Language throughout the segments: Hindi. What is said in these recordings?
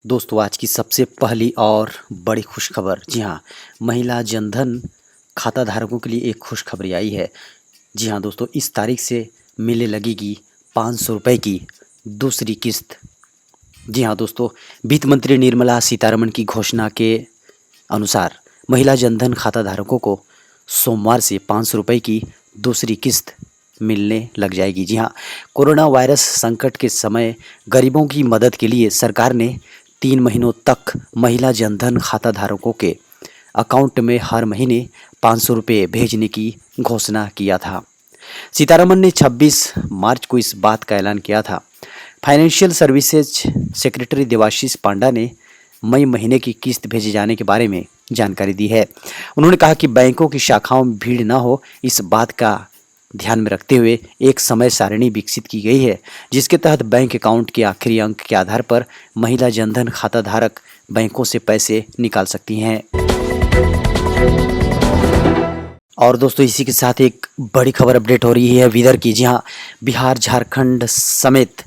दोस्तों आज की सबसे पहली और बड़ी खुशखबर। जी हाँ, महिला जनधन खाता धारकों के लिए एक खुशखबरी आई है। जी हाँ दोस्तों, इस तारीख से मिलने लगेगी 500 रुपये की दूसरी किस्त। जी हाँ दोस्तों, वित्त मंत्री निर्मला सीतारमण की घोषणा के अनुसार महिला जनधन खाता धारकों को सोमवार से 500 रुपये की दूसरी किस्त मिलने लग जाएगी। जी हाँ, कोरोना वायरस संकट के समय गरीबों की मदद के लिए सरकार ने 3 महीनों तक महिला जनधन खाता धारकों के अकाउंट में हर महीने 500 रुपये भेजने की घोषणा किया था। सीतारमण ने 26 मार्च को इस बात का ऐलान किया था। फाइनेंशियल सर्विसेज सेक्रेटरी देवाशीष पांडा ने मई महीने की किस्त भेजे जाने के बारे में जानकारी दी है। उन्होंने कहा कि बैंकों की शाखाओं में भीड़ न हो, इस बात का ध्यान में रखते हुए एक समय सारिणी विकसित की गई है, जिसके तहत बैंक अकाउंट के आखिरी अंक के आधार पर महिला जनधन खाता धारक बैंकों से पैसे निकाल सकती हैं। और दोस्तों इसी के साथ एक बड़ी खबर अपडेट हो रही है वेदर की। जी हाँ, बिहार, झारखंड समेत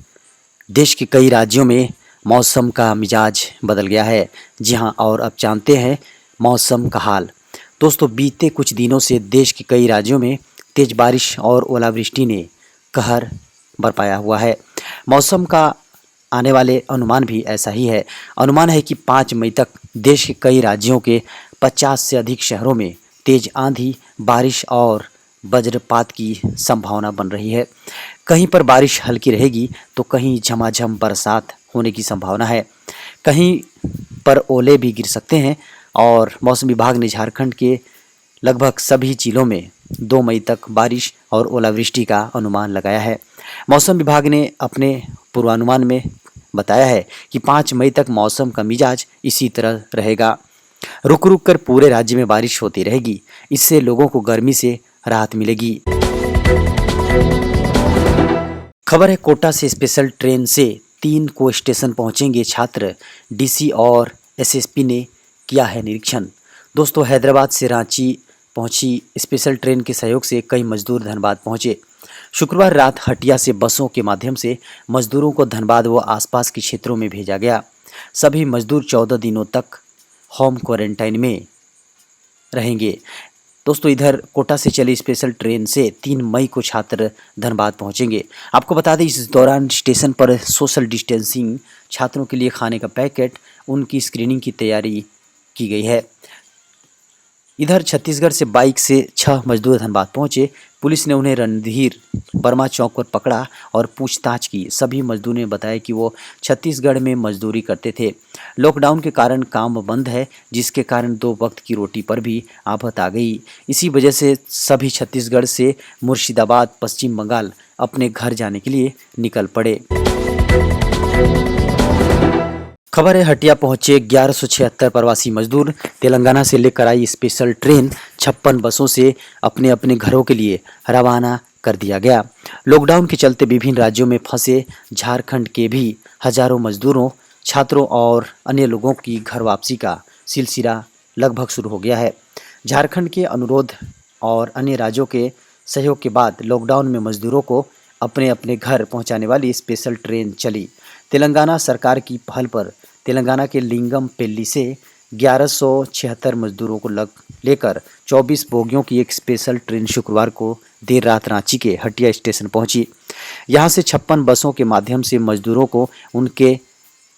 देश के कई राज्यों में मौसम का मिजाज बदल गया है। जी हाँ, और अब जानते हैं मौसम का हाल। दोस्तों बीते कुछ दिनों से देश के कई राज्यों में तेज बारिश और ओलावृष्टि ने कहर बरपाया हुआ है। मौसम का आने वाले अनुमान भी ऐसा ही है। अनुमान है कि 5 मई तक देश के कई राज्यों के 50 से अधिक शहरों में तेज आंधी, बारिश और वज्रपात की संभावना बन रही है। कहीं पर बारिश हल्की रहेगी तो कहीं झमाझम बरसात होने की संभावना है। कहीं पर ओले भी गिर सकते हैं। और मौसम विभाग ने झारखंड के लगभग सभी जिलों में 2 मई तक बारिश और ओलावृष्टि का अनुमान लगाया है। मौसम विभाग ने अपने पूर्वानुमान में बताया है कि 5 मई तक मौसम का मिजाज इसी तरह रहेगा। रुक रुक कर पूरे राज्य में बारिश होती रहेगी। इससे लोगों को गर्मी से राहत मिलेगी। खबर है कोटा से स्पेशल ट्रेन से 3 को स्टेशन पहुंचेंगे छात्र। डीसी और एसएसपी ने किया है निरीक्षण। दोस्तों हैदराबाद से रांची पहुंची स्पेशल ट्रेन के सहयोग से कई मजदूर धनबाद पहुंचे। शुक्रवार रात हटिया से बसों के माध्यम से मजदूरों को धनबाद व आसपास के क्षेत्रों में भेजा गया। सभी मजदूर 14 दिनों तक होम क्वारंटाइन में रहेंगे। दोस्तों इधर कोटा से चली स्पेशल ट्रेन से 3 मई को छात्र धनबाद पहुंचेंगे। आपको बता दें इस दौरान स्टेशन पर सोशल डिस्टेंसिंग, छात्रों के लिए खाने का पैकेट, उनकी स्क्रीनिंग की तैयारी की गई है। इधर छत्तीसगढ़ से बाइक से 6 मजदूर धनबाद पहुंचे। पुलिस ने उन्हें रणधीर वर्मा चौक पर पकड़ा और पूछताछ की। सभी मजदूरों ने बताया कि वो छत्तीसगढ़ में मजदूरी करते थे। लॉकडाउन के कारण काम बंद है, जिसके कारण 2 वक्त की रोटी पर भी आफत आ गई। इसी वजह से सभी छत्तीसगढ़ से मुर्शिदाबाद, पश्चिम बंगाल अपने घर जाने के लिए निकल पड़े। खबर है हटिया पहुंचे 1176 प्रवासी मजदूर। तेलंगाना से लेकर आई स्पेशल ट्रेन 56 बसों से अपने अपने घरों के लिए रवाना कर दिया गया। लॉकडाउन के चलते विभिन्न राज्यों में फंसे झारखंड के भी हजारों मजदूरों, छात्रों और अन्य लोगों की घर वापसी का सिलसिला लगभग शुरू हो गया है। झारखंड के अनुरोध और अन्य राज्यों के सहयोग के बाद लॉकडाउन में मजदूरों को अपने अपने घर पहुंचाने वाली स्पेशल ट्रेन चली। तेलंगाना सरकार की पहल पर तेलंगाना के लिंगम पेल्ली से 1176 मजदूरों को लेकर 24 बोगियों की एक स्पेशल ट्रेन शुक्रवार को देर रात रांची के हटिया स्टेशन पहुंची। यहां से 56 बसों के माध्यम से मजदूरों को उनके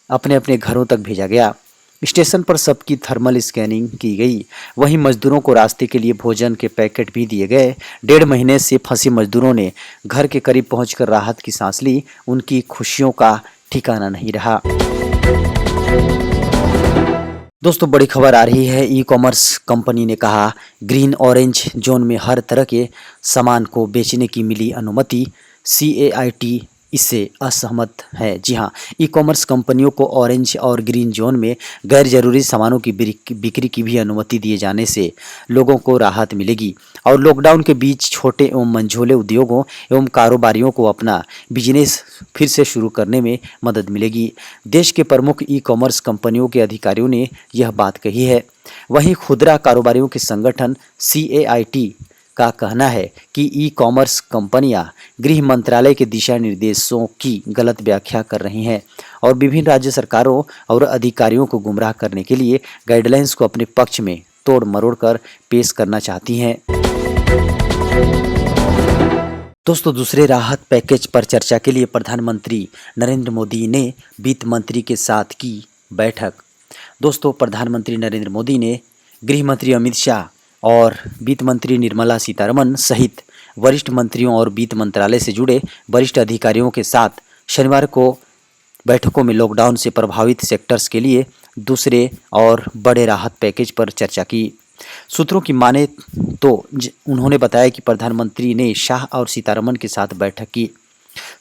अपने अपने घरों तक भेजा गया। स्टेशन पर सबकी थर्मल स्कैनिंग की गई। वहीं मजदूरों को रास्ते के लिए भोजन के पैकेट भी दिए गए। 1.5 महीने से फंसे मजदूरों ने घर के करीब पहुंचकर राहत की सांस ली। उनकी खुशियों का ठिकाना नहीं रहा। दोस्तों बड़ी खबर आ रही है। ई कॉमर्स कंपनी ने कहा ग्रीन ऑरेंज जोन में हर तरह के सामान को बेचने की मिली अनुमति। CAIT इससे असहमत है। जी हाँ, ई कॉमर्स कंपनियों को ऑरेंज और ग्रीन जोन में गैर जरूरी सामानों की बिक्री की भी अनुमति दिए जाने से लोगों को राहत मिलेगी और लॉकडाउन के बीच छोटे एवं मंझोले उद्योगों एवं कारोबारियों को अपना बिजनेस फिर से शुरू करने में मदद मिलेगी। देश के प्रमुख ई कॉमर्स कंपनियों के अधिकारियों ने यह बात कही है। वहीं खुदरा कारोबारियों के संगठन CAIT का कहना है कि ई कॉमर्स कंपनियां गृह मंत्रालय के दिशा निर्देशों की गलत व्याख्या कर रही हैं और विभिन्न राज्य सरकारों और अधिकारियों को गुमराह करने के लिए गाइडलाइंस को अपने पक्ष में तोड़ मरोड़ कर पेश करना चाहती हैं। दोस्तों, दूसरे राहत पैकेज पर चर्चा के लिए प्रधानमंत्री नरेंद्र मोदी ने वित्त मंत्री के साथ की बैठक। दोस्तों, प्रधानमंत्री नरेंद्र मोदी ने गृह मंत्री अमित शाह और वित्त मंत्री निर्मला सीतारमण सहित वरिष्ठ मंत्रियों और वित्त मंत्रालय से जुड़े वरिष्ठ अधिकारियों के साथ शनिवार को बैठकों में लॉकडाउन से प्रभावित सेक्टर्स के लिए दूसरे और बड़े राहत पैकेज पर चर्चा की। सूत्रों की माने तो उन्होंने बताया कि प्रधानमंत्री ने शाह और सीतारमण के साथ बैठक की।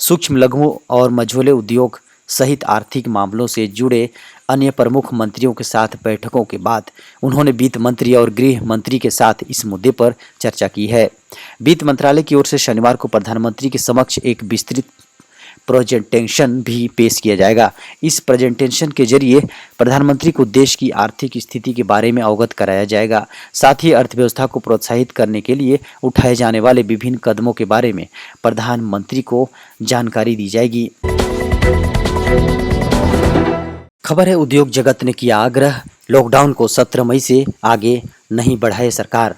सूक्ष्म लघु और मझोले उद्योग सहित आर्थिक मामलों से जुड़े अन्य प्रमुख मंत्रियों के साथ बैठकों के बाद उन्होंने वित्त मंत्री और गृह मंत्री के साथ इस मुद्दे पर चर्चा की है। वित्त मंत्रालय की ओर से शनिवार को प्रधानमंत्री के समक्ष एक विस्तृत प्रेजेंटेशन भी पेश किया जाएगा। इस प्रेजेंटेशन के जरिए प्रधानमंत्री को देश की आर्थिक स्थिति के बारे में अवगत कराया जाएगा। साथ ही अर्थव्यवस्था को प्रोत्साहित करने के लिए उठाए जाने वाले विभिन्न कदमों के बारे में प्रधानमंत्री को जानकारी दी जाएगी। खबर है, उद्योग जगत ने किया आग्रह, लॉकडाउन को 17 मई से आगे नहीं बढ़ाए सरकार।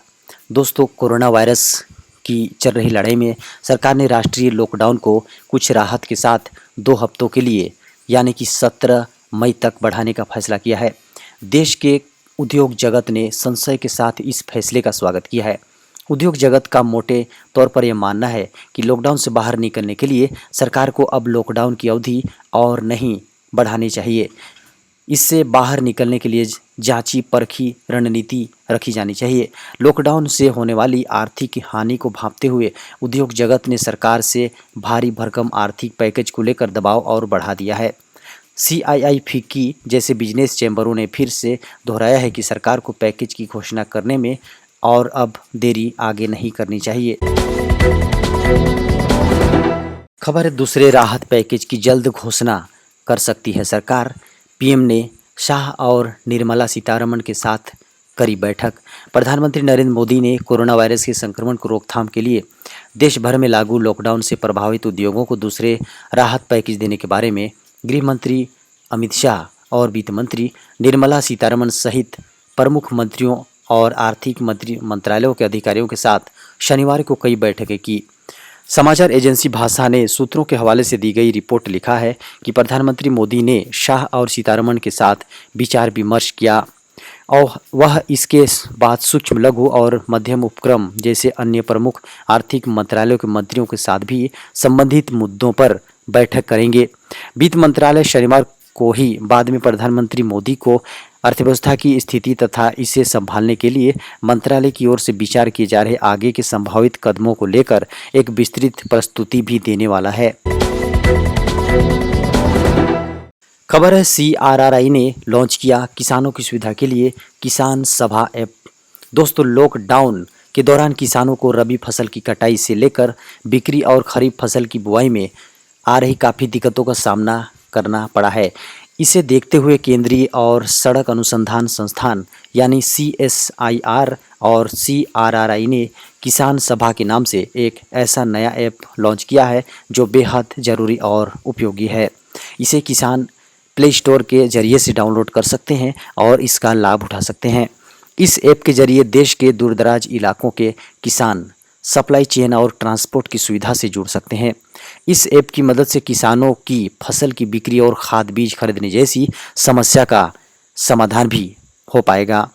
दोस्तों, कोरोना वायरस की चल रही लड़ाई में सरकार ने राष्ट्रीय लॉकडाउन को कुछ राहत के साथ 2 हफ्तों के लिए यानी कि 17 मई तक बढ़ाने का फैसला किया है। देश के उद्योग जगत ने संशय के साथ इस फैसले का स्वागत किया है। उद्योग जगत का मोटे तौर पर यह मानना है कि लॉकडाउन से बाहर निकलने के लिए सरकार को अब लॉकडाउन की अवधि और नहीं बढ़ानी चाहिए। इससे बाहर निकलने के लिए जांची परखी रणनीति रखी जानी चाहिए। लॉकडाउन से होने वाली आर्थिक हानि को भांपते हुए उद्योग जगत ने सरकार से भारी भरकम आर्थिक पैकेज को लेकर दबाव और बढ़ा दिया है। CII फिक्की जैसे बिजनेस चैम्बरों ने फिर से दोहराया है कि सरकार को पैकेज की घोषणा करने में और अब देरी आगे नहीं करनी चाहिए। खबर है, दूसरे राहत पैकेज की जल्द घोषणा कर सकती है सरकार। पीएम ने शाह और निर्मला सीतारमण के साथ करी बैठक। प्रधानमंत्री नरेंद्र मोदी ने कोरोना वायरस के संक्रमण को रोकथाम के लिए देश भर में लागू लॉकडाउन से प्रभावित उद्योगों को दूसरे राहत पैकेज देने के बारे में गृह मंत्री अमित शाह और वित्त मंत्री निर्मला सीतारमण सहित प्रमुख मंत्रियों और आर्थिक मंत्रालयों के अधिकारियों के साथ शनिवार को कई बैठकें की। समाचार एजेंसी भाषा ने सूत्रों के हवाले से दी गई रिपोर्ट लिखा है कि प्रधानमंत्री मोदी ने शाह और सीतारमण के साथ विचार विमर्श किया और वह इसके बाद सूक्ष्म लघु और मध्यम उपक्रम जैसे अन्य प्रमुख आर्थिक मंत्रालयों के मंत्रियों के साथ भी संबंधित मुद्दों पर बैठक करेंगे। वित्त मंत्रालय शनिवार को ही बाद में प्रधानमंत्री मोदी को अर्थव्यवस्था की स्थिति तथा इसे संभालने के लिए मंत्रालय की ओर से विचार किए जा रहे आगे के संभावित कदमों को लेकर एक विस्तृत प्रस्तुति भी देने वाला है। खबर है, CRRI ने लॉन्च किया किसानों की सुविधा के लिए किसान सभा ऐप। दोस्तों, लॉकडाउन के दौरान किसानों को रबी फसल की कटाई से लेकर बिक्री और खरीफ फसल की बुआई में आ रही काफ़ी दिक्कतों का सामना करना पड़ा है। इसे देखते हुए केंद्रीय और सड़क अनुसंधान संस्थान यानी CSIR और CRRI ने किसान सभा के नाम से एक ऐसा नया ऐप लॉन्च किया है जो बेहद ज़रूरी और उपयोगी है। इसे किसान प्ले स्टोर के जरिए से डाउनलोड कर सकते हैं और इसका लाभ उठा सकते हैं। इस ऐप के जरिए देश के दूरदराज इलाकों के किसान सप्लाई चेन और ट्रांसपोर्ट की सुविधा से जुड़ सकते हैं। इस ऐप की मदद से किसानों की फसल की बिक्री और खाद बीज खरीदने जैसी समस्या का समाधान भी हो पाएगा।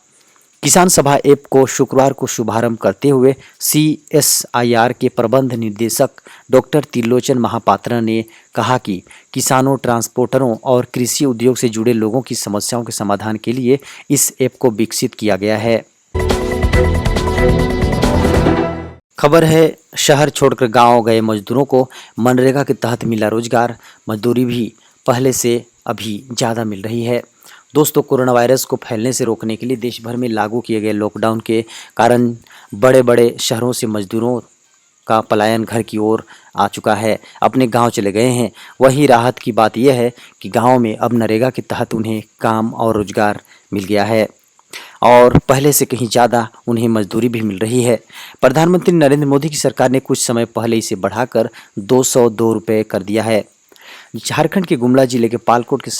किसान सभा ऐप को शुक्रवार को शुभारंभ करते हुए CSIR के प्रबंध निदेशक डॉक्टर त्रिलोचन महापात्रा ने कहा कि किसानों, ट्रांसपोर्टरों और कृषि उद्योग से जुड़े लोगों की समस्याओं के समाधान के लिए इस ऐप को विकसित किया गया है। खबर है, शहर छोड़कर गांव गए मजदूरों को मनरेगा के तहत मिला रोजगार। मजदूरी भी पहले से अभी ज़्यादा मिल रही है। दोस्तों, कोरोना वायरस को फैलने से रोकने के लिए देश भर में लागू किए गए लॉकडाउन के कारण बड़े बड़े शहरों से मजदूरों का पलायन घर की ओर आ चुका है, अपने गांव चले गए हैं। वहीं राहत की बात यह है कि गांव में अब नरेगा के तहत उन्हें काम और रोजगार मिल गया है। और पहले से कहीं ज़्यादा उन्हें मजदूरी भी मिल रही है। प्रधानमंत्री नरेंद्र मोदी की सरकार ने कुछ समय पहले इसे बढ़ाकर 202 रुपये कर दिया है। झारखंड के गुमला जिले के पालकोट के